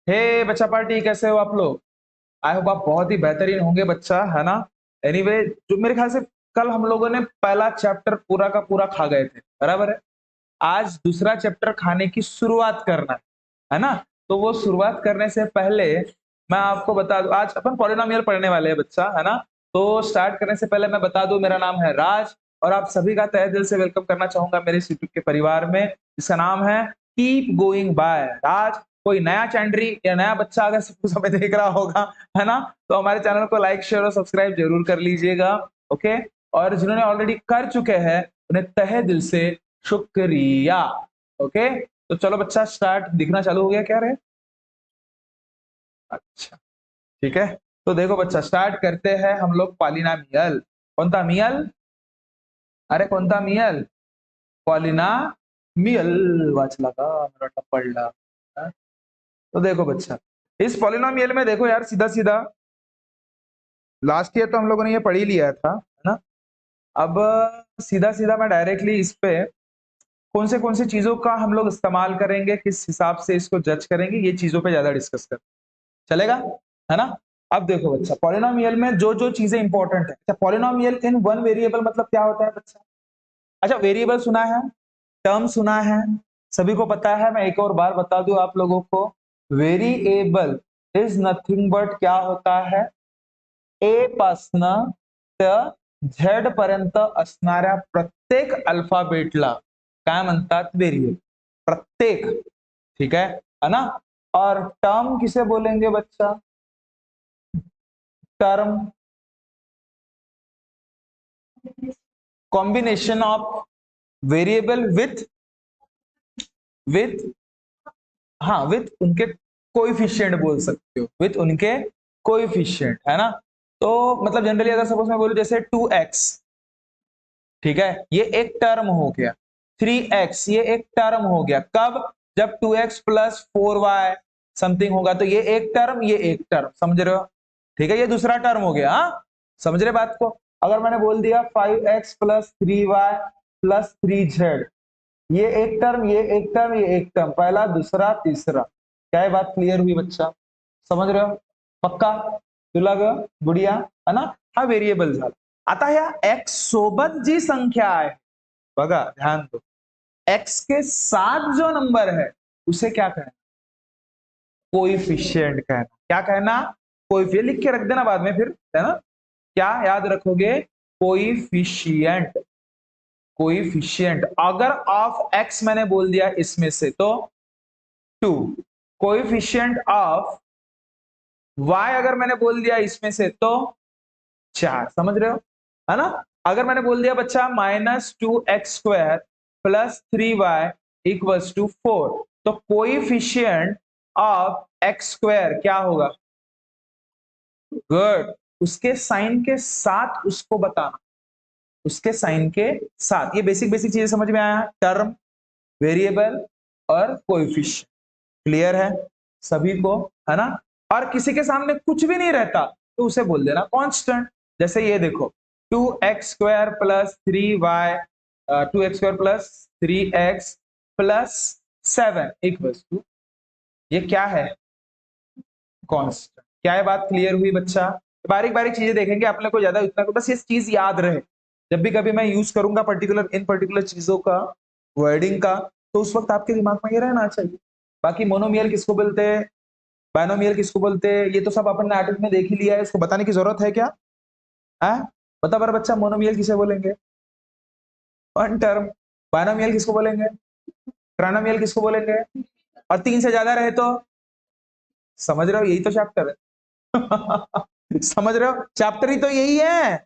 हे बच्चा पार्टी, कैसे हो आप लोग? आई होप आप बहुत ही बेहतरीन होंगे बच्चा, है ना? एनीवे, जो मेरे ख्याल से कल हम लोगों ने पहला चैप्टर पूरा का पूरा खा गए थे, बराबर है? आज दूसरा चैप्टर खाने की शुरुआत करना है ना? तो वो शुरुआत करने से पहले मैं आपको बता दूं, आज अपन पॉलिनोमियल पढ़ने वाले हैं बच्चा, है ना? तो स्टार्ट करने से पहले मैं बता दूं, मेरा नाम है राज और आप सभी का तहे दिल से वेलकम करना चाहूंगा मेरे इस यूट्यूब के परिवार में, जिसका नाम है कीप गोइंग बाय राज। कोई नया चैंडरी या नया बच्चा अगर कुछ हमें देख रहा होगा, है ना, तो हमारे चैनल को लाइक शेयर और सब्सक्राइब जरूर कर लीजिएगा। ओके, और जिन्होंने ऑलरेडी कर चुके हैं उन्हें तहे दिल से शुक्रिया। ओके, तो चलो बच्चा स्टार्ट, दिखना चालू हो गया क्या रे? अच्छा, ठीक है। तो देखो बच्चा, स्टार्ट करते हैं हम लोग पॉलिनोमियल। कौन सा मियल? अरे कौन सा मियल? पॉलिनोमियल वाचला का मेरा पडला। तो देखो बच्चा, इस पॉलिनोमियल में देखो यार, सीधा सीधा लास्ट ईयर तो हम लोगों ने ये पढ़ ही लिया था, है ना? अब सीधा सीधा मैं डायरेक्टली इस पे कौन से चीजों का हम लोग इस्तेमाल करेंगे, किस हिसाब से इसको जज करेंगे, ये चीजों पे ज्यादा डिस्कस कर चलेगा, है ना? अब देखो बच्चा, पॉलिनोमियल में जो जो चीजें इंपॉर्टेंट है। अच्छा, पॉलिनोमियल इन वन वेरिएबल मतलब क्या होता है बच्चा? अच्छा, वेरिएबल सुना है, टर्म सुना है, सभी को पता है। मैं एक और बार बता दूं आप लोगों को, वेरिएबल इज नथिंग बट क्या होता है? ए पासन ते झेड पर्यंत असणाऱ्या प्रत्येक अल्फाबेटला काय म्हणतात? वेरिएबल। प्रत्येक, ठीक है ना? और टर्म किसे बोलेंगे बच्चा? Term combination of variable with हाँ, विथ उनके कोएफिशिएंट बोल सकते हो, विथ उनके कोएफिशिएंट, है ना? तो मतलब जनरली अगर सपोज मैं बोलूं जैसे 2x, ठीक है, ये एक टर्म हो गया। 3x ये एक टर्म हो गया। कब? जब 2x प्लस 4y समथिंग होगा, तो ये एक टर्म, ये एक टर्म, समझ रहे हो? ठीक है, ये दूसरा टर्म हो गया। हाँ, समझ रहे बात को? अगर मैंने बोल दिया 5x plus 3y plus 3z, ये एक टर्म, ये एक टर्म, ये एक टर्म, पहला दूसरा तीसरा। क्या ये बात क्लियर हुई बच्चा? समझ रहे हो? पक्का? तुला ग गुडिया, है ना? हा व्हेरिएबल झाला। आता ह्या एक्स सोबत जी संख्या आहे, बघा ध्यान दो, एक्स के साथ जो नंबर है उसे क्या कहना? कोइफिशिएंट कहना। क्या कहना? कोइफिशिएंट। लिख के रख देना बाद में फिर, है ना? क्या याद रखोगे? कोइफिशिएंट। कोइफिशिएंट अगर ऑफ एक्स मैंने बोल दिया इसमें से तो 2, कोइफिशिएंट ऑफ वाई अगर मैंने बोल दिया इसमें से तो 4। समझ रहे हो, है ना? अगर मैंने बोल दिया बच्चा -2x² plus 3y equals to 4, तो कोइफिशिएंट ऑफ x² क्या होगा? गुड, उसके साइन के साथ उसको बताना, उसके साइन के साथ। ये बेसिक बेसिक चीजें समझ में आया? टर्म, वेरिएबल और कोएफिशिएंट। क्लियर है सभी को, है ना? और किसी के सामने कुछ भी नहीं रहता तो उसे बोल देना कांस्टेंट। जैसे ये देखो, 2x² plus 3y, 2x² plus 3x plus 7 equals to, ये क्या है? कांस्टेंट। क्या है बात क्लियर हुई बच्चा? बारीक बारीक चीजें देखेंगे अपने को, ज्यादा इतना बस ये चीज याद रहे, जब भी कभी मैं यूज करूंगा पर्टिकुलर इन पर्टिकुलर चीजों का, वर्डिंग का, तो उस वक्त आपके दिमाग में ये रहना चाहिए। बाकी मोनोमियल किसको बोलते हैं, बायनोमियल किसको बोलते हैं, ये तो सब अपन ने आर्टिकल में देख ही लिया है, इसको बताने की जरूरत है क्या? है? बता बार बच्चा, मोनोमियल किसे बोलेंगे? One term. बायनोमियल किसको बोलेंगे? ट्राइनोमियल किसको बोलेंगे? और 3 से ज्यादा रहे तो? समझ रहे हो, यही तो चैप्टर है समझ रहे हो, चैप्टर ही तो यही है।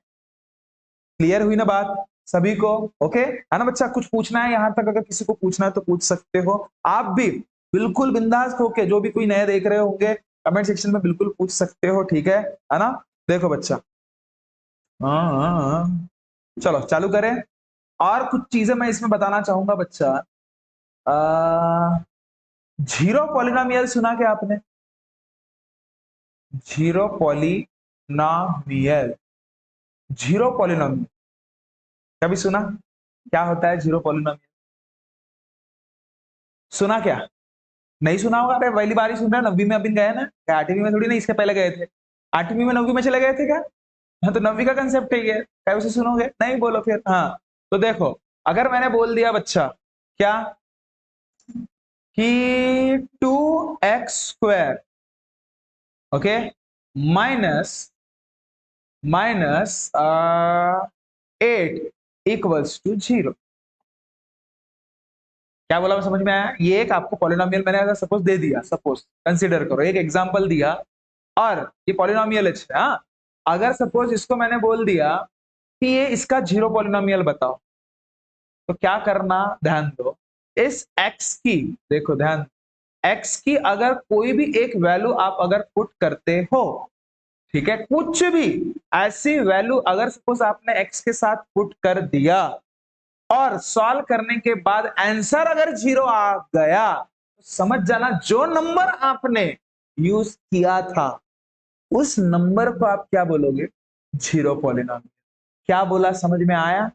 क्लियर हुई ना बात सभी को? ओके, है ना बच्चा? कुछ पूछना है यहाँ तक? अगर किसी को पूछना है तो पूछ सकते हो आप भी, बिल्कुल बिंदास होके। जो भी कोई नए देख रहे होंगे कमेंट सेक्शन में बिल्कुल पूछ सकते हो, ठीक है ना? देखो बच्चा, हाँ हाँ हाँ, चलो चालू करें। और कुछ चीजें मैं इसमें बताना चाहूंगा बच्चा। जीरो पॉलिनोमियल सुना क्या आपने? जीरो पॉलिनोमियल, जीरो पॉलिनोमियल कभी सुना? क्या होता है जीरो पॉलिनोमियल? सुना क्या? नहीं सुना होगा? अरे पहली बार ही सुन रहा है, 9वीं में अभी गए ना, क्या 8वीं में थोड़ी ना, इसके पहले गए थे। 8वीं में 9वीं में चले गए थे क्या? हाँ, तो 9वीं का कंसेप्ट है ये, क्या उसे सुनोगे? नहीं, बोलो फिर। हाँ, तो देखो, अगर मैंने बोल दिया बच्चा क्या कि 2x² okay minus minus 8 equals to 0। क्या बोला, समझ में आया? ये एक आपको पॉलिनोमियल मैंने अगर सपोज दे दिया, सपोज कंसीडर करो, एक एग्जांपल दिया और ये पॉलिनोमियल है। हाँ, अगर सपोज इसको मैंने बोल दिया कि ये इसका 0 पॉलिनोमियल बताओ, तो क्या करना, ध्यान दो, इस x की, देखो ध्यान, x की अगर कोई भी एक वैल्यू आप अगर पुट करते हो, ठीक है, कुछ भी ऐसी वैल्यू अगर सपोज आपने x के साथ पुट कर दिया और सॉल्व करने के बाद आंसर अगर 0 आ गया, तो समझ जाना जो नंबर आपने यूज किया था उस नंबर को आप क्या बोलोगे, 0 पॉलिनोमियल। क्या बोला, समझ में आया?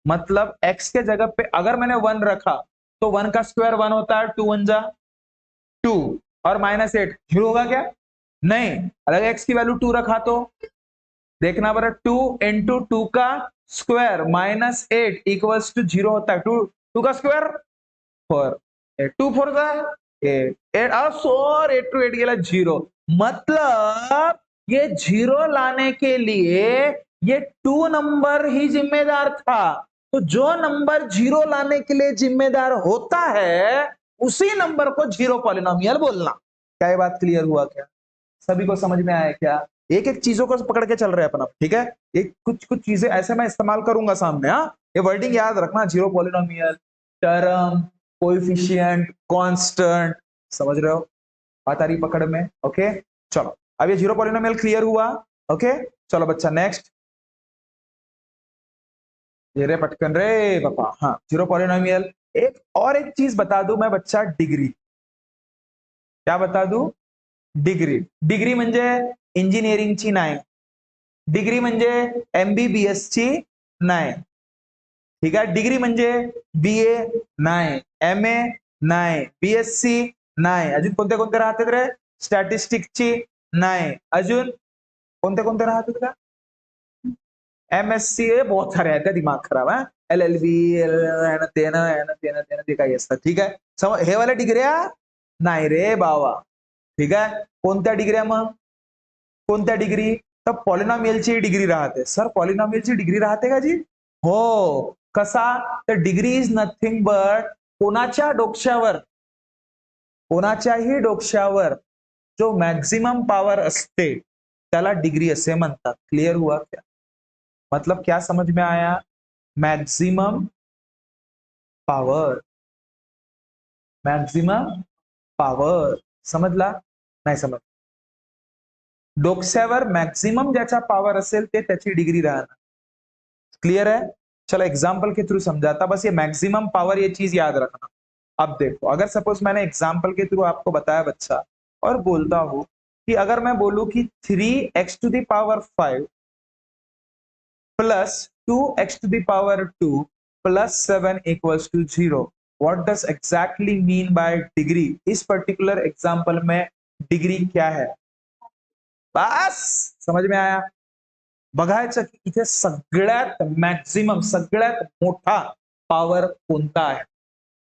मतलब x के जगह पे अगर मैंने 1 रखा तो 1 का स्क्वायर 1 होता है, 2 1 जा 2 और -8 0 होगा क्या? नहीं। अगर x की वैल्यू 2 रखा तो देखना पड़ा, 2 इंटू 2 का स्क्वायर -8 इक्वल्स टू 0 होता है। 2 का स्क्वायर 4, 2 4 का 8, 8 और 4 8 टू 8 गेला 0। मतलब ये 0 लाने के लिए ये 2 नंबर ही जिम्मेदार था। तो जो नंबर 0 लाने के लिए जिम्मेदार होता है उसी नंबर को 0 पॉलिनोमियल बोलना। क्या ये बात क्लियर हुआ क्या? सभी को समझ में आया क्या? एक एक चीजों को पकड़ के चल रहे हैं अपन, ठीक है? ये कुछ कुछ चीजें ऐसे मैं इस्तेमाल करूंगा सामने। हाँ, ये वर्डिंग याद रखना, 0 पॉलिनोमियल, टर्म, कोएफिशिएंट, कांस्टेंट, समझ रहे हो? बात आ रही पकड़ में? ओके, चलो, अब ये 0 पॉलिनोमियल क्लियर हुआ। ओके, चलो बच्चा नेक्स्ट। ये रे पटकन रे पापा। हाँ, 0 पॉलिनोमियल। एक और एक चीज बता दूं मैं बच्चा, डिग्री। क्या बता दूं? डिग्री। डिग्री म्हणजे इंजिनिअरिंगची नाही, डिग्री म्हणजे MBBS ची नाही, ठीक आहे? डिग्री म्हणजे BA नाही, MA नाही, BSc नाही, अजून कोणते कोणते राहतात रे? स्टॅटिस्टिक्सची नाही, अजून कोणते कोणते राहतात का? MSc, बहुत सारे आहेत का, दिमाग खराब है? LLB ते काही असतात, ठीक आहे? समज हे वाल्या डिग्र्या नाही रे बाबा, ठीक आहे? कोणत्या डिग्र्या मग? कोणत्या डिग्री? तर पॉलिनॉमियलची डिग्री राहते. सर पॉलिनॉमियलची डिग्री राहते का जी? हो. कसा? तर डिग्री इज नथिंग बट कोणाच्या डोक्यावर, कोणाच्याही डोक्यावर जो मॅक्सिमम पावर असते त्याला डिग्री असे म्हणतात. क्लियर हुआ क्या? मतलब क्या समझ में आया? मैक्सिमम पावर, मैक्सिमम पावर, समजला? नाही समज, डोक्यावर मॅक्सिमम ज्याचा पावर असेल ते त्याची डिग्री राहणार. क्लियर है? चलो एग्जाम्पल के थ्रू समझाता, बस ये मैक्सिमम पावर ये चीज याद रखना। अब देखो, अगर सपोज मैंने एग्जाम्पल के थ्रू आपको बताया बच्चा और बोलता हूं कि अगर मैं बोलूं कि 3x⁵ plus 2x⁵ plus 7 equals to 0, what does exactly mean by degree? इस पर्टिकुलर एग्जाम्पल में डिग्री क्या है? बस समझ में आया? बघायचं की इथे सगळ्यात मॅक्सिमम, सगळ्यात मोठा पॉवर कोणता आहे?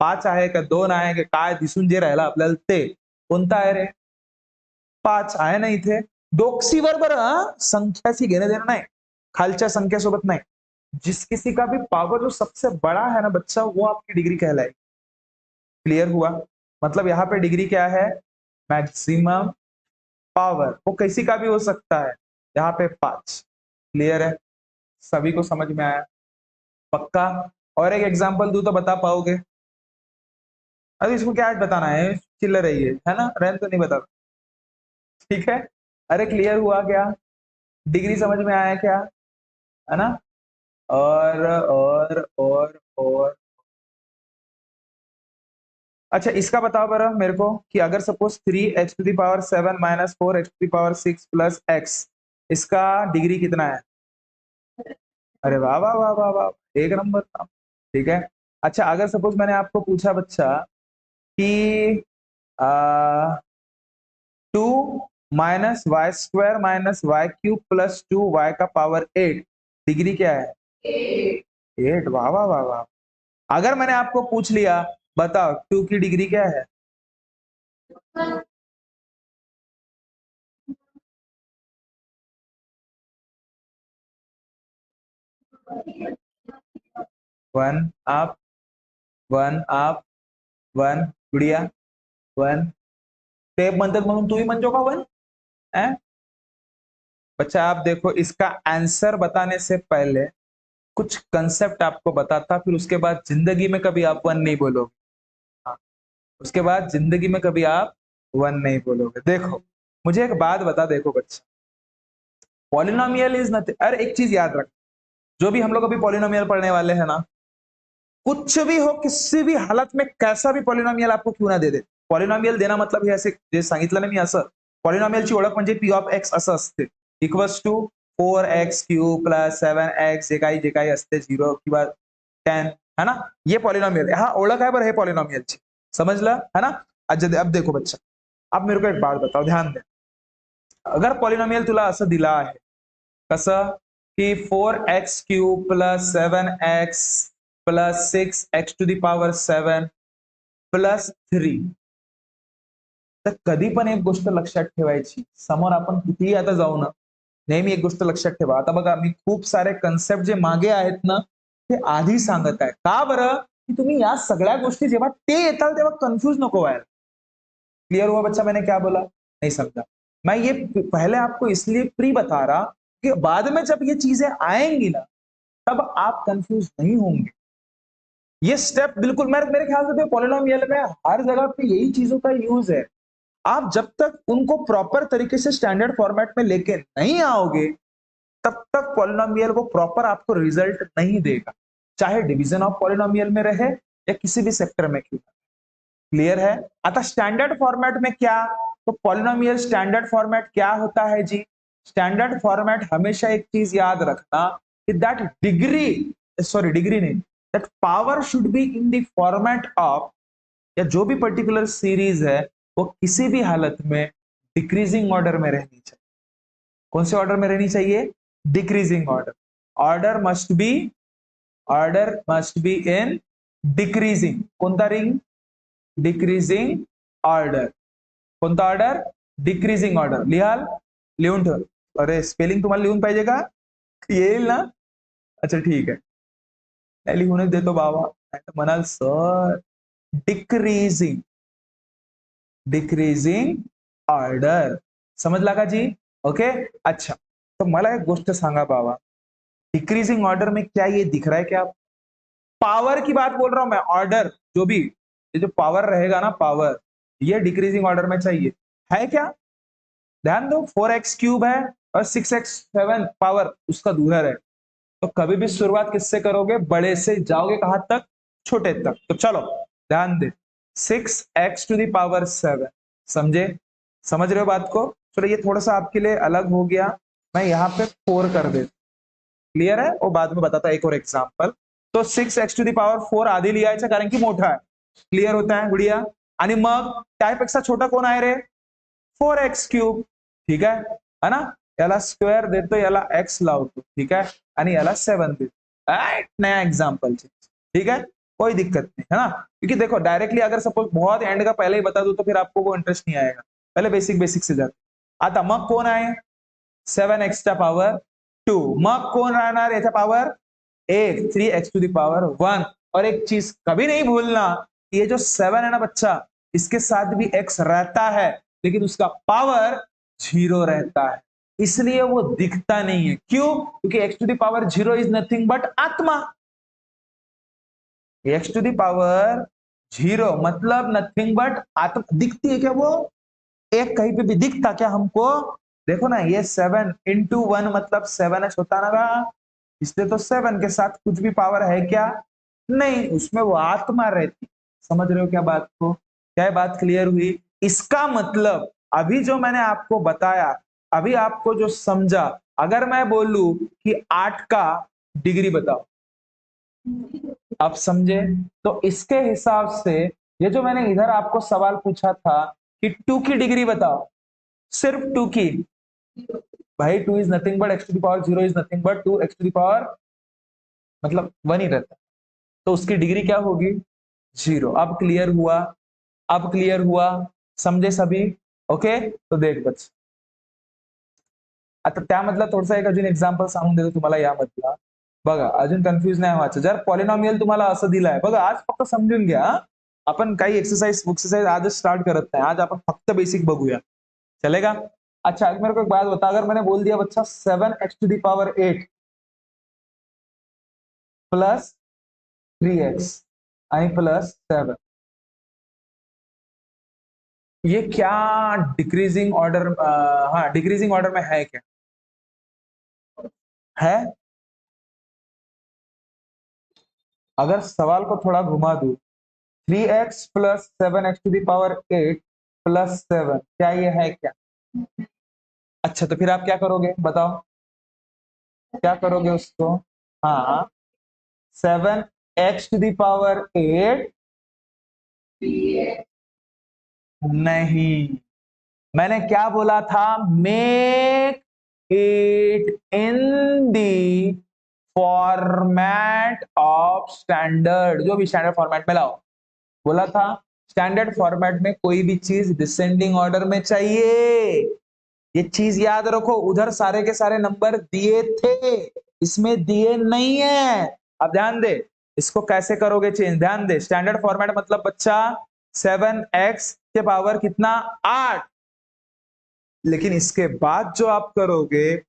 5 आहे का 2 आहे का काय, दिसून जे राहिलं आपल्याला ते कोणता आहे रे? 5 आहे ना इथे. डोक्सीवर बरं, संख्याशी घेणं देणं नाही, खालच्या संख्यासोबत नाही. जिस किसी का भी पावर जो सबसे बड़ा है ना बच्चा, वो आपकी डिग्री कहलाएगी. क्लियर हुआ? मतलब यहाँ पे डिग्री क्या है? Maximum power. वो किसी का भी हो सकता है, यहाँ पे 5. क्लियर है? सभी को समझ में आया? पक्का? और एक एग्जांपल दूं तो बता पाओगे? अरे इसको क्या आज बताना है, चिल्ला रही है ना, रहन तो नहीं बता, ठीक है? अरे क्लियर हुआ क्या? डिग्री समझ में आया क्या? है ना? और अच्छा, इसका बताओ बरा मेरे को कि अगर suppose 3x⁷ minus 4x⁶ plus x, इसका डिग्री कितना है? अरे वाह वाह वाह वाह वाह, एक नंबर था, ठीक है? अच्छा, अगर सपोज मैंने आपको पूछा बच्चा कि two minus Y square minus Y cube plus 2 Y का पावर 8 डिग्री क्या है? 8। वाह वाह वाह वाह। अगर मैंने आपको पूछ लिया बताओ 2 की डिग्री क्या है? 1 आप 1 आप 1 गुड़िया 1 टेप म्हणतात म्हणून तूही म्हणतो का 1? बच्चा आप देखो, इसका आंसर बताने से पहले कुछ कंसेप्ट आपको बताता, फिर उसके बाद जिंदगी में कभी आप 1 नहीं बोलोगे। हाँ, उसके बाद जिंदगी में कभी आप 1 नहीं बोलोगे। देखो मुझे एक बात बता, देखो बच्चा, पॉलिनोमियल इज नथिंग। अरे एक चीज याद रख, जो भी हम लोग अभी पॉलिनोमियल पढ़ने वाले हैं ना, कुछ भी हो, किसी भी हालत में कैसा भी पॉलिनोमियल आपको क्यों ना दे दे, पॉलिनोमियल देना मतलब हे असे जे सांगितलं ना मी असं, पॉलिनोमियलची ओळख म्हणजे पी ऑफ एक्स असं असते, equals to 4x cube plus 7x जे काही असते 0 किंवा 10 है ना, ये पॉलिनोमियल है। हाँ ओळख है, पर हे पॉलिनोमियलची, समझलं है ना। अब देखो बच्चा, अब मेरे को एक बात बताओ, ध्यान दे, अगर पॉलिनोमियल तुला असं दिला आहे कसं की 4x cube plus 7x plus 6x to the power 7 plus 3, तर कधी पण एक गोष्ट लक्षात ठेवायची, समोर आपण कितीही आता जाऊ ना, नेहमी एक गोष्ट लक्षात ठेवा, आता बघा मी खूप सारे कन्सेप्ट जे मागे आहेत ना ते आधी सांगत आहे, का बरं, की तुम्ही या सगळ्या गोष्टी जेव्हा ते येतात तेव्हा कन्फ्यूज नको व्हायला। क्लियर हुआ बच्चा मैंने क्या बोला? नहीं समझा। मैं ये पहले आपको इसलिए प्री बता रहा कि बाद में जब ये चीजें आएंगी ना तब आप कंफ्यूज नहीं होंगे। ये स्टेप बिल्कुल मेरे ख्याल से पॉलिनोमियल में हर जगह पे यही चीजों का यूज है। आप जब तक उनको प्रॉपर तरीके से स्टैंडर्ड फॉर्मेट में लेके नहीं आओगे तब तक पॉलिनोमियल को प्रॉपर आपको रिजल्ट नहीं देगा, चाहे डिवीजन ऑफ पॉलिनोमियल में रहे या किसी भी सेक्टर में क्यों। क्लियर है? आता स्टैंडर्ड फॉर्मेट में क्या, तो पॉलिनोमियल स्टैंडर्ड फॉर्मेट क्या होता है जी? स्टैंडर्ड फॉर्मेट हमेशा एक चीज याद रखना कि दैट डिग्री नहीं, that power should be in the format of, या जो भी पर्टिकुलर सीरीज है वो किसी भी हालत में डिक्रीजिंग ऑर्डर में रहनी चाहिए। कौन से ऑर्डर में रहनी चाहिए? Decreasing order. Order must be in decreasing, कोणता रिंग? Decreasing order. कोणता ऑर्डर? Decreasing order. लिहाल, लिहून ठेव। अरे स्पेलिंग तुम्हाला लिहून पाहिजे का? येईल ना? अच्छा ठीक आहे, नाही लिहूनच देतो बाबा, नाही तर म्हणाल सर डिक्रीजिंग ऑर्डर, समजला का जी? ओके अच्छा, तो मला एक गोष्ट सांगा बाबा, डिक्रीजिंग ऑर्डर में क्या ये दिख रहा है क्या? पावर की बात बोल रहा हूं मैं, ऑर्डर जो भी, ये जो पावर रहेगा ना, पावर, ये डिक्रीजिंग ऑर्डर में चाहिए, है क्या? ध्यान दो, 4x क्यूब है और 6x7 पावर उसका दूसरा है, तो कभी भी शुरुआत किससे करोगे? बड़े से, जाओगे कहां तक? छोटे तक। तो चलो ध्यान दे, 6x टू द पावर 7, समझे? समझ रहे हो बात को? चलो ये थोड़ा सा आपके लिए अलग हो गया, मैं यहाँ पे 4 कर देता, क्लियर है? और बाद में बताता एक और एग्जांपल। तो 6x टू द पावर 4 आधी लिहायचं कारण की मोठा आहे, क्लियर होता है गुड़िया? आणि मग त्यापेक्षा छोटा कोण आहे रे? 4x क्यूब, ठीक है ना? याला स्क्वेअर देतो, याला x लावतो, ठीक है, आणि याला 7 देतो, नया एग्जांपल, ठीक है, कोई दिक्कत नहीं है ना, क्योंकि देखो डायरेक्टली अगर सपोज बहुत एंड का पहले ही बता दूं तो फिर आपको वो इंटरेस्ट नहीं आएगा, पहले बेसिक बेसिक से जाते। आता मग कोण आहे? 7x चा पावर 2, मग कोण राहणार याचा power 8, 3x to the power 1। और एक चीज कभी नहीं भूलना, ये जो 7 है ना बच्चा, इसके साथ भी x रहता है लेकिन उसका पावर 0 रहता है, इसलिए वो दिखता नहीं है। क्यों? क्योंकि x to the power 0 is nothing but आत्मा। x टू द पावर 0 मतलब नथिंग बट आत्मा। दिखती है क्या वो? एक कहीं पे भी दिखता क्या हमको? देखो ना, ये 7 इंटू 1 मतलब 7h होता ना, इसलिए तो 7 के साथ कुछ भी पावर है क्या? नहीं, उसमें वो आत्मा रहती। समझ रहे हो क्या बात को? क्या बात क्लियर हुई? इसका मतलब अभी जो मैंने आपको बताया, अभी आपको जो समझा, अगर मैं बोलूं कि 8 का डिग्री बताओ, आप समझे? तो इसके हिसाब से ये जो मैंने इधर आपको सवाल पूछा था कि 2 की डिग्री बताओ, सिर्फ 2 की, भाई 2 is nothing but X to the power 0 is nothing but 2 X to the power मतलब 1 ही रहता है, तो उसकी डिग्री क्या होगी 0। अब क्लियर हुआ, अब क्लियर हुआ, समझे सभी? ओके, तो देख बच्चे, आता त्या मधला थोडासा एक अजून एक्झाम्पल सांगून देतो तुम्हाला यामधला. बघा, अजून कन्फ्युज नाही व्हायचं. जर पॉलिनॉमियल तुम्हाला असं दिलाय, बघा आज फक्त समजून घ्या. आपण काही एक्सरसाइज आजच स्टार्ट करत नाही, आज आपण फक्त बेसिक बघूया, चलेगा? अच्छा, मेरे को एक बात बता, अगर मैंने बोल दिया बच्चा 7x to the power 8 plus 3x आणि प्लस 7, ये क्या डिक्रीजिंग ऑर्डर, हाँ डिक्रीजिंग ऑर्डर में है क्या? है? अगर सवाल को थोड़ा घुमा दूं, 3x plus 7x to the power 8 plus 7, क्या ये है क्या? अच्छा, तो फिर आप क्या करोगे बताओ, क्या करोगे उसको? हाँ, 7x टू द पावर 8, नहीं, मैंने क्या बोला था, make it in the format of standard, जो भी स्टैंडर्ड फॉर्मेट में लाओ, बोला था स्टैंडर्ड फॉर्मेट में कोई भी चीज डिसेंडिंग ऑर्डर में चाहिए, ये चीज याद रखो। उधर सारे के सारे नंबर दिए थे, इसमें दिए नहीं है। अब ध्यान दे, इसको कैसे करोगे चेंज, ध्यान दे। स्टैंडर्ड फॉर्मेट मतलब बच्चा 7x के पावर कितना 8, लेकिन इसके बाद जो आप करोगे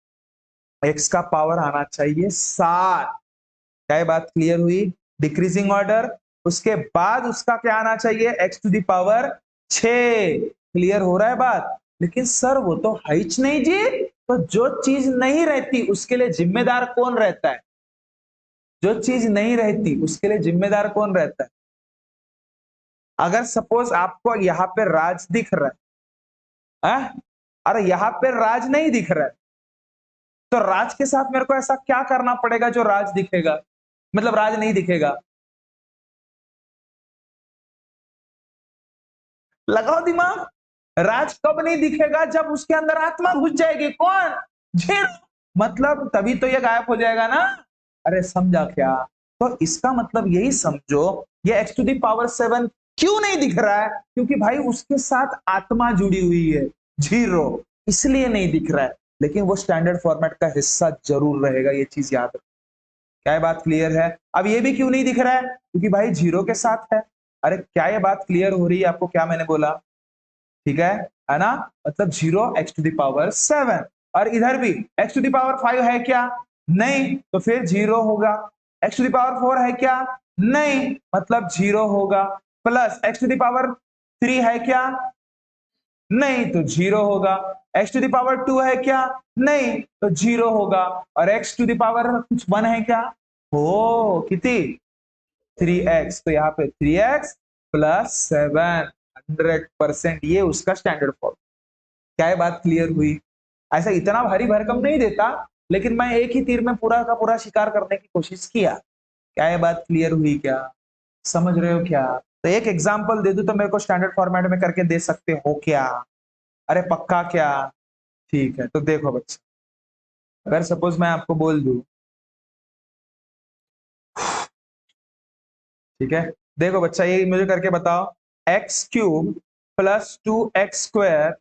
x का पावर आना चाहिए 7। क्या ये बात क्लियर हुई? डिक्रीजिंग ऑर्डर, उसके बाद उसका क्या आना चाहिए, x to the power 6। Clear हो रहा है बात? लेकिन सर वो तो हाइच नहीं जी, तो जो चीज नहीं रहती उसके लिए जिम्मेदार कौन रहता है? जो चीज नहीं रहती उसके लिए जिम्मेदार कौन रहता है? अगर सपोज आपको यहाँ पे राज दिख रहा है, अरे यहाँ पे राज नहीं दिख रहा है, तो राज के साथ मेरे को ऐसा क्या करना पड़ेगा जो राज दिखेगा, मतलब राज नहीं दिखेगा? लगाओ दिमाग। राज कब नहीं दिखेगा? जब उसके अंदर आत्मा घुस जाएगी। कौन? जीरो। मतलब तभी तो ये गायब हो जाएगा ना। अरे समझा क्या? तो इसका मतलब यही समझो, ये x टू दी पावर 7 क्यों नहीं दिख रहा है? क्योंकि भाई उसके साथ आत्मा जुड़ी हुई है, जीरो, इसलिए नहीं दिख रहा है। लेकिन वो स्टैंडर्ड फॉर्मेट का हिस्सा जरूर रहेगा, ये चीज याद रखो। क्या ये बात क्लियर है? अब ये भी क्यों नहीं दिख रहा है? क्योंकि भाई जीरो के साथ है। अरे क्या ये बात क्लियर हो रही है आपको? क्या मैंने बोला? ठीक है ना? मतलब 0 x टू द पावर 7, और इधर भी x टू द पावर 5 है क्या? नहीं, तो फिर 0 होगा। x टू द पावर 4 है क्या? नहीं, मतलब 0 होगा। Plus x to the power 3 है क्या? नहीं, तो 0 होगा। x टू द पावर 2 है क्या? नहीं, तो 0 होगा। और x टू द पावर कुछ 1 है क्या? हो कितनी? 3x, तो यहाँ पे 3x प्लस 7, 100% ये उसका स्टैंडर्ड फॉर्म। क्या ये बात क्लियर हुई? ऐसा इतना भारी भरकम नहीं देता, लेकिन मैं एक ही तीर में पूरा का पूरा शिकार करने की कोशिश किया। क्या ये बात क्लियर हुई? क्या समझ रहे हो क्या? तो एक एग्जांपल दे दूं तो मेरे को स्टैंडर्ड फॉर्मेट में करके दे सकते हो क्या? अरे पक्का क्या? ठीक है, तो देखो बच्चा, अगर सपोज मैं आपको बोल दूं, ठीक है, देखो बच्चा ये मुझे करके बताओ, एक्स क्यूब प्लस 2x²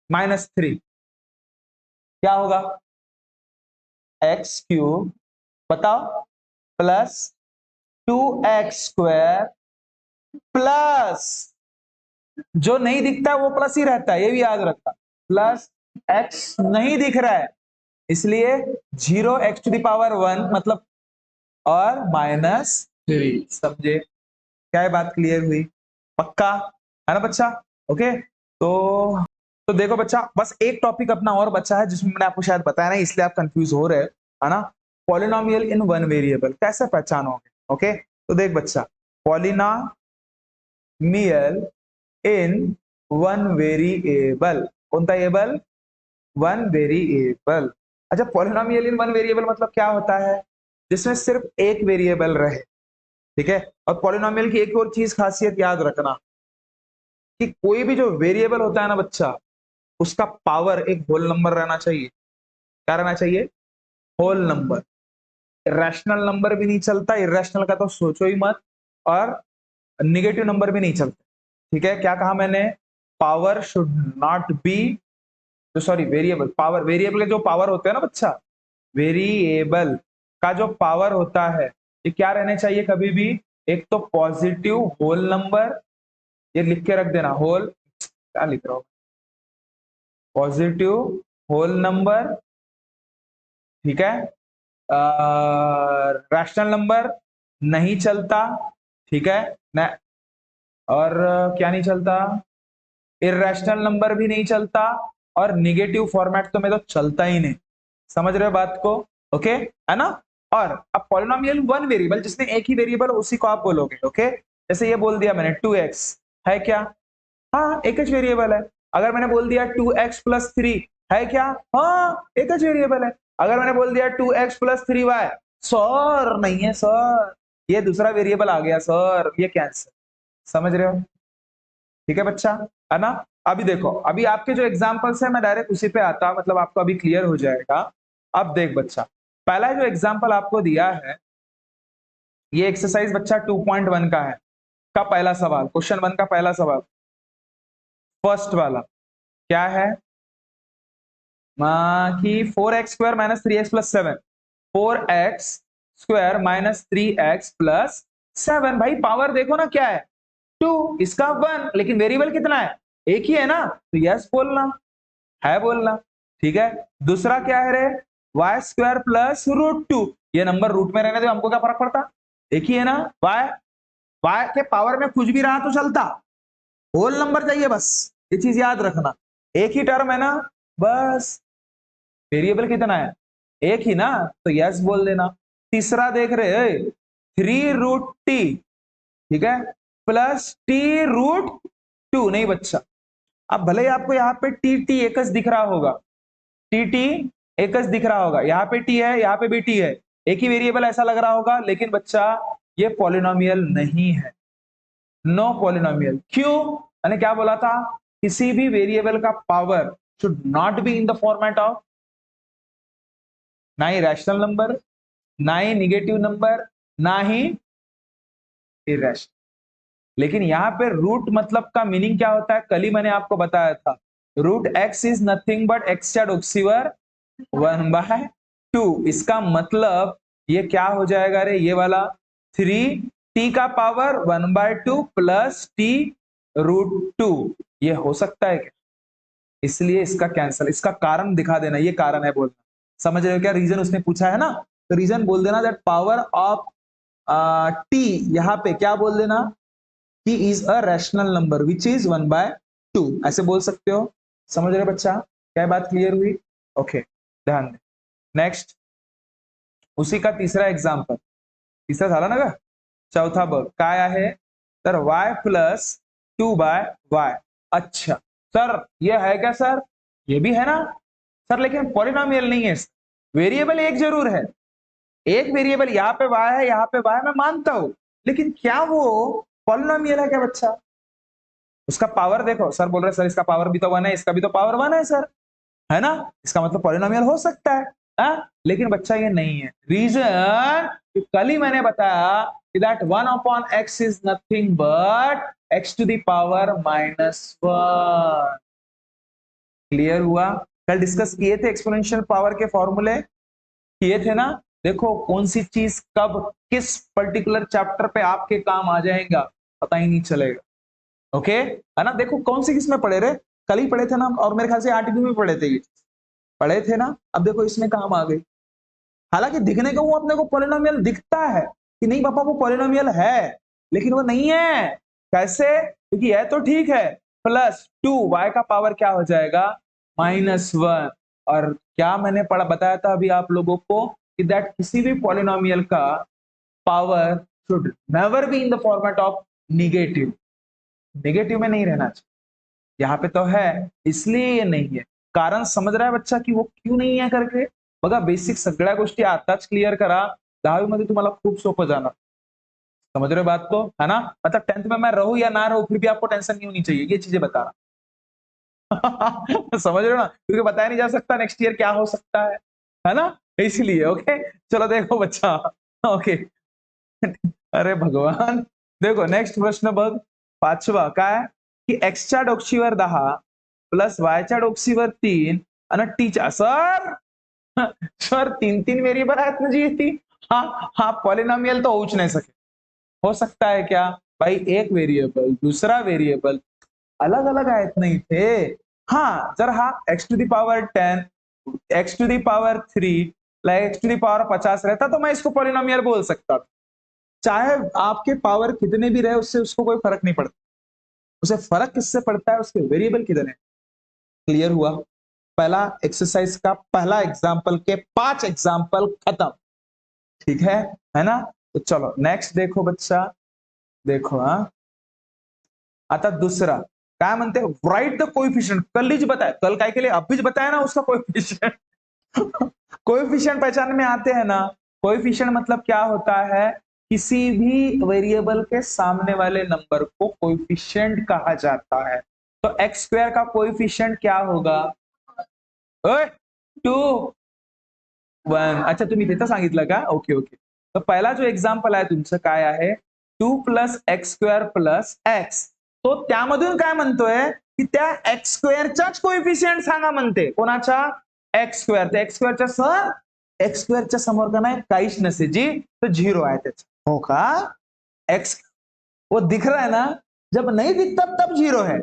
-3 क्या होगा? एक्स क्यूब बताओ प्लस 2x² प्लस, जो नहीं दिखता है वो प्लस ही रहता है, ये भी याद रखना। प्लस x नहीं दिख रहा है, इसलिए 0 x टू द पावर 1 मतलब, और -3। समझे? क्या ये बात क्लियर हुई? पक्का है ना बच्चा? ओके, तो देखो बच्चा, बस एक टॉपिक अपना और बच्चा है जिसमें मैंने आपको शायद बताया नहीं, इसलिए आप कंफ्यूज हो रहे है ना। पॉलिनोमियल इन वन वेरिएबल कैसे पहचानोगे? ओके, तो देख बच्चा, पॉलिनोमियल इन वन वेरिएबल, कौन सा एबल? One variable. अच्छा, पॉलिनोमियल इन वन वेरिएबल मतलब क्या होता है? जिसमें सिर्फ एक वेरिएबल रहे, ठीक है। और पॉलिनोमियल की एक और चीज खासियत याद रखना कि कोई भी जो वेरिएबल होता है ना बच्चा, उसका पावर एक होल नंबर रहना चाहिए। क्या रहना चाहिए? Whole number. रैशनल नंबर भी नहीं चलता, इरेशनल का तो सोचो ही मत, और निगेटिव नंबर भी नहीं चलते। ठीक है, क्या कहा मैंने? पावर शुड नॉट बी, तो सॉरी वेरिएबल, पावर, वेरिएबल के जो पावर होते हैं ना बच्चा, वेरिएबल का जो पावर होता है ये क्या रहने चाहिए कभी भी? एक तो पॉजिटिव होल नंबर, ये लिख के रख देना, होल, क्या लिख रहा हूं, पॉजिटिव होल नंबर, ठीक है। रैशनल नंबर नहीं चलता, ठीक है न, और क्या नहीं चलता? इरेशनल नंबर भी नहीं चलता, और निगेटिव फॉर्मेट तो में तो चलता ही नहीं। समझ रहे हो बात को? ओके, है ना। और अब पॉलिनोमियल वन वेरिएबल, जिसमें एक ही वेरिएबल उसी को आप बोलोगे। ओके, जैसे ये बोल दिया मैंने 2x है क्या? हाँ, एक ही वेरिएबल है। अगर मैंने बोल दिया 2x प्लस 3 है क्या? हाँ, एक ही वेरिएबल है। अगर मैंने बोल दिया 2x प्लस 3y, सर नहीं है सर, ये दूसरा वेरिएबल आ गया सर, ये कैंसिल। समझ रहे हो? ठीक है बच्चा, है ना। अभी देखो, अभी आपके जो एग्जांपल्स है मैं डायरेक्ट उसी पे आता, मतलब आपको अभी क्लियर हो जाएगा। अब देख बच्चा, पहला जो एग्जांपल आपको दिया है, ये एक्सरसाइज बच्चा 2.1 का है, का पहला सवाल, क्वेश्चन 1 का पहला सवाल, फर्स्ट वाला क्या है? कि 4x square minus 3x plus 7, 4x square minus 3x plus 7। भाई पावर देखो ना क्या है, 2, इसका 1, लेकिन वेरिएबल कितना है? एक ही है ना, तो यस बोलना है, बोलना। ठीक है। दूसरा क्या है रे? वाई स्क्वायर प्लस √2, ये नंबर रूट में रहने दे, हमको क्या फर्क पड़ता, एक ही है ना। वाई, वाई के पावर में कुछ भी रहा तो चलता, होल नंबर चाहिए बस, ये चीज याद रखना। एक ही टर्म है ना, बस। वेरिएबल कितना है? एक ही ना, तो यस बोल देना। तीसरा देख रहे, 3√t, ठीक है, प्लस t√2, नहीं बच्चा। अब भले ही आपको यहाँ पे टी टी एकच दिख रहा होगा, टी टी एकच दिख रहा होगा, यहाँ पे टी है, यहाँ पे भी टी है, एक ही वेरिएबल ऐसा लग रहा होगा, लेकिन बच्चा ये पॉलिनोमियल नहीं है, नो पॉलिनोमियल। क्यों? मैंने क्या बोला था? किसी भी वेरिएबल का power should not be in the format of, ना ही रैशनल नंबर, ना ही निगेटिव नंबर, ना ही इरेशनल। लेकिन यहाँ पे रूट मतलब का मीनिंग क्या होता है, कल ही मैंने आपको बताया था, root X is nothing but X चा डोक्सीवर 1/2। इसका मतलब ये क्या हो जाएगा रे, ये वाला 3t का पावर 1/2 प्लस t√2, ये हो सकता है क्या? इसलिए इसका कैंसल, इसका कारण दिखा देना, ये कारण है बोलना। समझ रहे हो क्या रीजन उसने पूछा है ना, तो रीजन बोल देना, दैट पावर ऑफ टी, यहाँ पे क्या बोल देना, T is a rational number which is 1/2, ऐसे बोल सकते हो। समझ रहे बच्चा? क्या बात क्लियर हुई? ओके, ध्यान दे। नेक्स्ट, उसी का तीसरा एग्जांपल, तीसरा झाला ना का, चौथा बघ काय आहे, तर y प्लस 2/y। अच्छा सर, ये है क्या सर? ये भी है ना सर, लेकिन पॉलिनोमियल नहीं है, वेरिएबल एक जरूर है, एक वेरिएबल यहाँ पे y है, यहाँ पे y, मैं मानता हूं, लेकिन क्या वो पॉलिनोमियल है क्या बच्चा? उसका पावर देखो, सर बोल रहे सर इसका पावर भी तो 1 है, इसका भी तो पावर 1 है सर, है ना, इसका मतलब पॉलिनोमियल हो सकता है। लेकिन बच्चा ये नहीं है। रीजन कल ही मैंने बताया कि that 1/x is nothing but x to the power -1। Clear हुआ? कल डिस्कस किए थे एक्सपोनेंशियल पावर के फॉर्मूले, किए थे ना। देखो कौन सी चीज कब किस पर्टिकुलर चैप्टर पे आपके काम आ जाएगा पता ही नहीं चलेगा। ओके, है ना। देखो कौन सी किस में पढ़े रहे, कल ही पढ़े थे ना, और मेरे ख्याल से आरटीपी में पढ़े थे, ये पढ़े थे ना। अब देखो इसमें काम आ गई, हालांकि दिखने को वो अपने को पॉलिनोमियल दिखता है कि नहीं पापा वो पॉलिनोमियल है, लेकिन वो नहीं है। कैसे? क्योंकि यह तो ठीक है, +2 y का पावर क्या हो जाएगा, -1। और क्या मैंने पढ़ा बताया था अभी आप लोगों को कि दैट किसी भी पॉलिनोमियल का power should never be in the format of negative, negative में नहीं रहना चाहिए। यहाँ पे तो है, इसलिए ये नहीं है। कारण समझ रहा है बच्चा कि वो क्यों नहीं है करके? बघा बेसिक सगळ्या गोष्टी आताच क्लिअर करा, 10वी मध्ये तुम्हाला खूप सोपं जाणार। समझ रहे हो बात को, है ना? मतलब 10th में मैं रहूं या ना रहूं फिर भी आपको टेंशन नहीं होनी चाहिए, ये चीजें बता रहा समझ रहे हो ना, क्योंकि बताया नहीं जा सकता नेक्स्ट ईयर क्या हो सकता है ना, इसलिए। ओके, चलो देखो बच्चा। ओके, अरे भगवान, देखो नेक्स्ट प्रश्न बघ, 5वा काय की एक्सच्या डोक्षीवर 10 प्लस वायच्या डोक्षीवर 3 आणि टीच्या सर सर 3 वेरिएबल आहेत ना जी ती, हा पॉलिनोमियल तो होऊच नहीं सके। हो सकता है क्या भाई, एक वेरिएबल दूसरा वेरिएबल अलग अलग आहेत ना इथे। हाँ, जर हा x to the power 10 x to the power 3 x to the power 50 रहता तो मैं इसको पॉलिनोमियल बोल सकता था। चाहे आपके पावर कितने भी रहे उससे उसको कोई फर्क नहीं पड़ता, उसे फर्क किससे पड़ता है, उसके वेरिएबल कितने। क्लियर हुआ? पहला एक्सरसाइज का पहला एग्जाम्पल के 5 एग्जाम्पल खत्म, ठीक है ना? तो चलो नेक्स्ट देखो बच्चा, देखो हाँ, आता दुसरा काय म्हणते, राइट द कोएफिशिएंट। कल ही बताया, कल काय के लिए अभी बताया ना उसका कोएफिशिएंट कोएफिशिएंट पहचान में आते हैं ना। कोएफिशिएंट मतलब क्या होता है, किसी भी वेरिएबल के सामने वाले नंबर को कोएफिशिएंट कहा जाता है। तो एक्स स्क्वायर का कोएफिशिएंट क्या होगा, 2 1। अच्छा तुम्ही तिथं सांगितलं का, ओके ओके। तो पहला जो एग्जाम्पल आहे तुमचं काय आहे, 2 plus x square plus x. तो त्यामधून काय म्हणतोय की त्या एक्स स्क्वेअरचाच कोएफिशिएंट सांगा म्हणते, कोणाचा, एक्स स्क्वेअर। त्या एक्स स्क्वेअरच्या सर एक्स स्क्वेअरच्या समोर का नाही काहीच नसे जी, तो 0 आहे त्याचा, हो का? एक्स वो दिख रहा है ना, जब नहीं दिखता तब 0 है,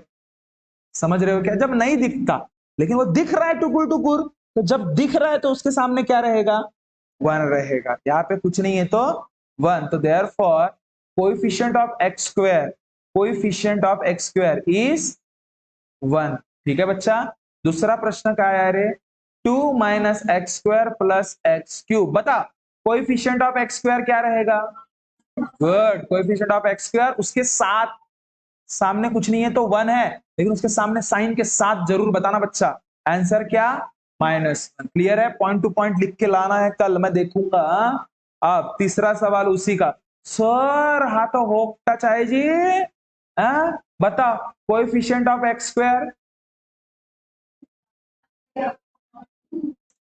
समझ रहे हो क्या? जब नहीं दिखता, लेकिन वो दिख रहा है टुकुर टुकुर, तो जब दिख रहा है तो उसके सामने क्या रहेगा, 1 रहेगा। यहाँ पे कुछ नहीं है तो 1। तो therefore coefficient of x square, coefficient of x square is 1। ठीक है बच्चा। दूसरा प्रश्न क्या है रे, 2 minus x square plus x cube. बता कोएफिशिएंट ऑफ एक्स स्क्वायर क्या रहेगा, good, coefficient of x square उसके साथ सामने कुछ नहीं है तो 1 है, लेकिन उसके सामने साइन के साथ जरूर बताना बच्चा। आंसर क्या, -1। क्लियर है? पॉइंट टू पॉइंट लिख के लाना है, कल मैं देखूंगा। अब तीसरा सवाल उसी का, सर हा तो होता है जी, बता कोएफिशिएंट ऑफ एक्स स्क्वायर।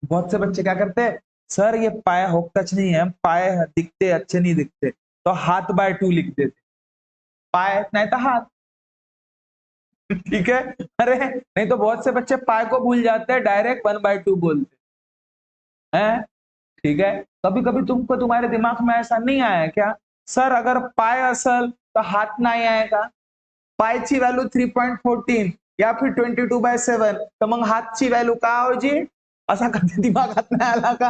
बहुत से बच्चे क्या करते हैं, सर ये पाया होता नहीं है, पाए दिखते अच्छे नहीं दिखते, तो हाथ बाय 2 लिख देते, पाए नहीं तो हाथ। ठीक है, अरे नहीं तो बहुत से बच्चे पाई को भूल जाते हैं, डायरेक्ट 1/2 बोलते हैं। ठीक है, कभी कभी तुमको तुम्हारे दिमाग में ऐसा नहीं आया क्या, सर अगर पाय असल तो हाथ नहीं आएगा, पायची व्हॅल्यू 3.14 या फिर 22/7, तर मग हातची व्हॅल्यू काय होजी, असा कधी दिमागात नाही आला का?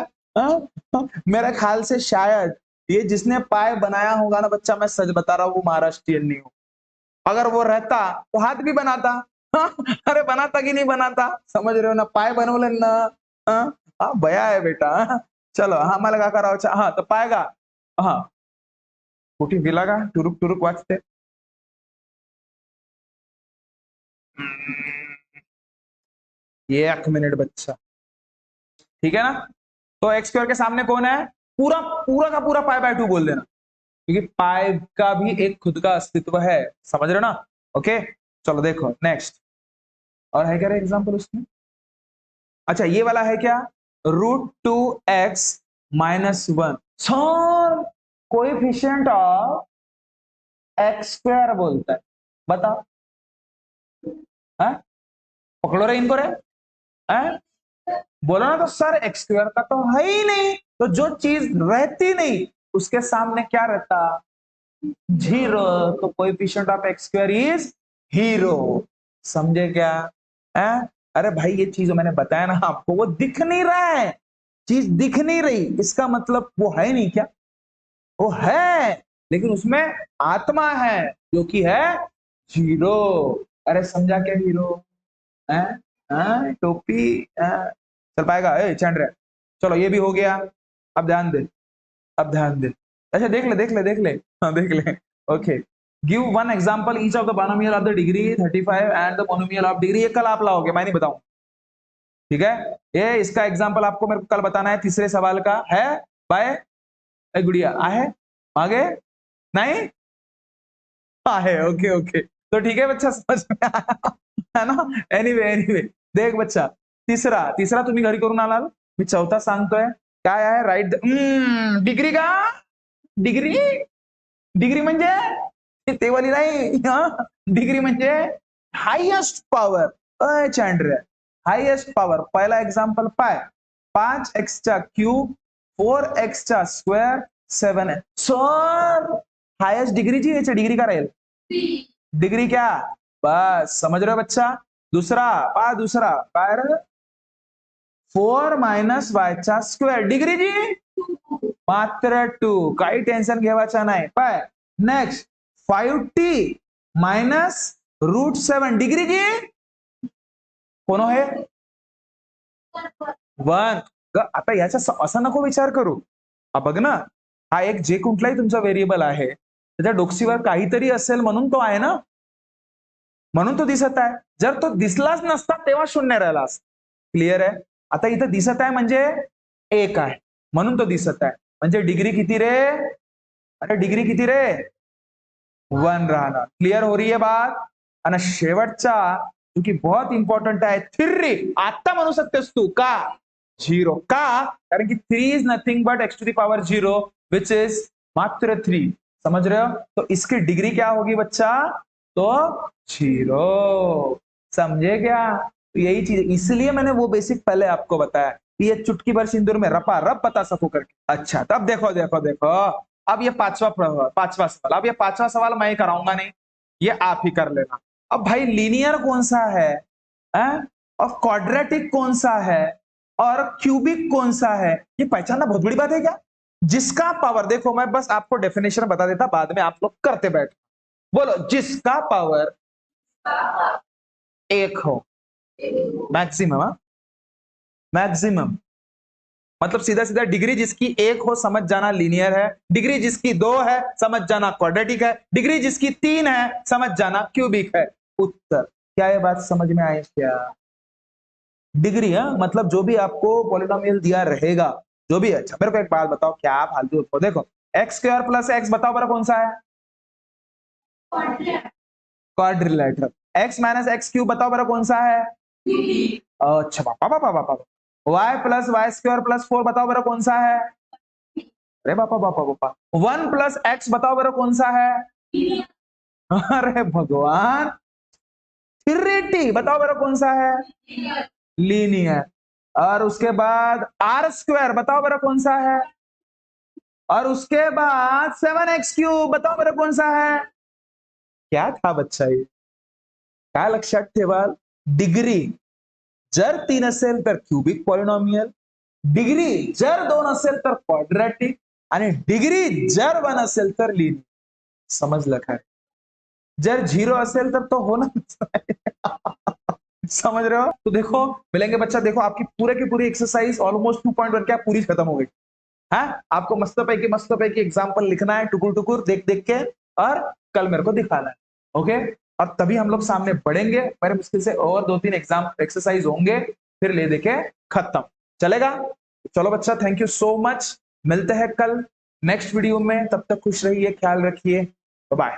मेरे ख्याल से शायद ये जिसने पाय बनाया होगा ना बच्चा, मैं सच बता रहा हूँ वो महाराष्ट्रियन नहीं हो, अगर वो रहता तो हाथ भी बनाता। अरे बनाता कि नहीं बनाता, समझ रहे हो ना, पाय बनवले ना। हा भया आहे बेटा। चलो हा मला का करावं, हा तर पाय का, हा कुठे गेला का, टुरुक टुरुक वाचते। एक मिनट बच्चा, ठीक है ना? तो एक्स स्क्वायर के सामने कौन है, पूरा पूरा का पूरा π/2 बोल देना, क्योंकि पाई का भी एक खुद का अस्तित्व है, समझ रहे हो ना? ओके, चलो देखो नेक्स्ट, और है क्या एग्जांपल उसमें। अच्छा ये वाला है क्या, √2x - 1। Sir coefficient of x square बोलता है, बताओ। है? पकड़ो रे इनको रे, है? बोलो ना, तो सर एक्स स्क्वायर का तो है ही नहीं, तो जो चीज रहती नहीं उसके सामने क्या रहता, 0। तो coefficient of x square is 0। समझे क्या? है? अरे भाई ये चीज मैंने बताया ना आपको, वो दिख नहीं रहा है, चीज दिख नहीं रही, इसका मतलब वो है नहीं क्या, वो है, लेकिन उसमें आत्मा है जो कि है 0। अरे समझा क्या हीरो, है? टोपी, चल पाएगा ए चैंड्रे। चलो ये भी हो गया, अब ध्यान दे, अब ध्यान दे। अच्छा देख ले देख ले देख ले, हाँ देख ले। Okay, give one example each of the binomial of the degree 35 and the monomial of degree. ये कल आप लाओगे, मैं नहीं बताऊं, ठीक है? ये इसका एग्जांपल आपको मेरे को कल बताना है, तीसरे सवाल का है, बाय गुड़िया आहे आगे। नहीं है, ओके ओके, तो ठीक है बच्चा, समझ में आया है ना। एनीवे देख बच्चा, तिसरा तिसरा तुम्ही घरी करून आलाल, मी चौथा सांगतोय काय आहे, राईट डिग्री का, डिग्री डिग्री म्हणजे ते वाली नाही, डिग्री म्हणजे हायेस्ट पॉवर, चॅन्ड्रे हायेस्ट पॉवर. पहिला एक्झाम्पल पाय, 5x चा क्यूब 4x चा square 7x. Sir highest degree जी है, डिग्री का रहेल डिग्री क्या, बस समझ रहे हो बच्चा. दूसरा पा, दूसरा काय रे, 4 मायनस वायचा स्क्वेअर डिग्री जी मात्र 2, काही टेन्शन घेवायचं नाही. पाय next 5t minus root 7 degree जी कोण आहे 1. आता याचा असा नको विचार करू, बघ ना, हा एक जे कुठलाही तुमचा व्हेरिएबल आहे त्याच्या डोक्सीवर काहीतरी असेल म्हणून तो आहे ना, म्हणून तो दिसत आहे. जर तो दिसलाच नसता तेव्हा शून्य राहिला असता. क्लिअर आहे. आता इथं दिसत आहे म्हणजे 1 आहे म्हणून तो दिसत आहे. म्हणजे डिग्री किती रे, अरे डिग्री किती रे 1 राहणार. क्लिअर हो रही है बात. आणि शेवटचा क्योंकि बहुत इंपॉर्टंट आहे, 3 आता म्हणू शकतेस तू का 0 का, कारण की 3 is nothing but x to the power 0 which is मात्र 3. समझ रहे हो. तो इसकी डिग्री क्या होगी बच्चा, तो 0. समझे क्या. तो यही चीज, इसलिए मैंने वो बेसिक पहले आपको बताया कि ये चुटकी भर सिंदूर में रपा रप बता सकूं करके. अच्छा तब देखो देखो देखो, अब ये पांचवा सवाल, अब ये पांचवा सवाल मैं ही कराऊंगा नहीं, ये आप ही कर लेना. अब भाई लीनियर कौन सा है, और क्वाड्रेटिक कौन सा है, और क्यूबिक कौन सा है, ये पहचानना बहुत बड़ी बात है क्या. जिसका पावर, देखो मैं बस आपको डेफिनेशन बता देता, बाद में आप लोग करते बैठ. बोलो, जिसका पावर 1 हो, मैक्सिमम, मैक्सिमम मतलब सीधा सीधा डिग्री जिसकी 1 हो समझ जाना लीनियर है, डिग्री जिसकी 2 है समझ जाना क्वाड्रेटिक है, डिग्री जिसकी 3 है समझ जाना क्यूबिक है. उत्तर क्या, ये बात समझ में आई क्या. डिग्री मतलब जो भी आपको पॉलिनोमियल दिया रहेगा, जो भी. अच्छा मेरे को एक बात बताओ, क्या आप फालतू हो, देखो एक्स स्क्वायर प्लस एक्स बताओ बड़ा कौन सा है, quadrilateral. X minus X cube बताओ बड़ा कौन सा है, अच्छा पापा पापा पापा. Y plus Y square plus 4 बताओ बड़ा कौन सा है, अरे पापा पापा पापा. 1 प्लस एक्स बताओ बड़ा कौन सा है, अरे भगवान. 3t बताओ बड़ा कौन सा है, लीनियर. और उसके बाद आर स्क्वायर बताओ बड़ा कौन सा है, और उसके बाद 7x क्यूब बताओ बड़ा कौन सा है. क्या था बच्चा ये, काय लक्षात ठेवाल. डिग्री जर 3 असेल तर क्यूबिक पॉलिनॉमियल, डिग्री जर 2 असेल तर क्वाड्रॅटिक, आणि डिग्री जर 1 असेल तर लीनियर. समजलं काय. जर 0 असेल तर तो होना समझ रहे हो. तो देखो मिलेंगे बच्चा, देखो आपकी पूरे की पूरी एक्सरसाइज ऑलमोस्ट 2.1 क्या पूरी खत्म हो गई है. आपको मस्त पैकी एग्जाम्पल लिखना है, टुकुर टुकुर देख देख के, और कल मेरे को दिखाना है. ओके, और तभी हम लोग सामने बढ़ेंगे. मेरे मुश्किल से और 2-3 एग्जाम एक्सरसाइज होंगे, फिर ले देके खत्म. चलेगा. चलो बच्चा, थैंक यू सो मच. मिलते हैं कल नेक्स्ट वीडियो में. तब तक खुश रहिए, ख्याल रखिए. बाय.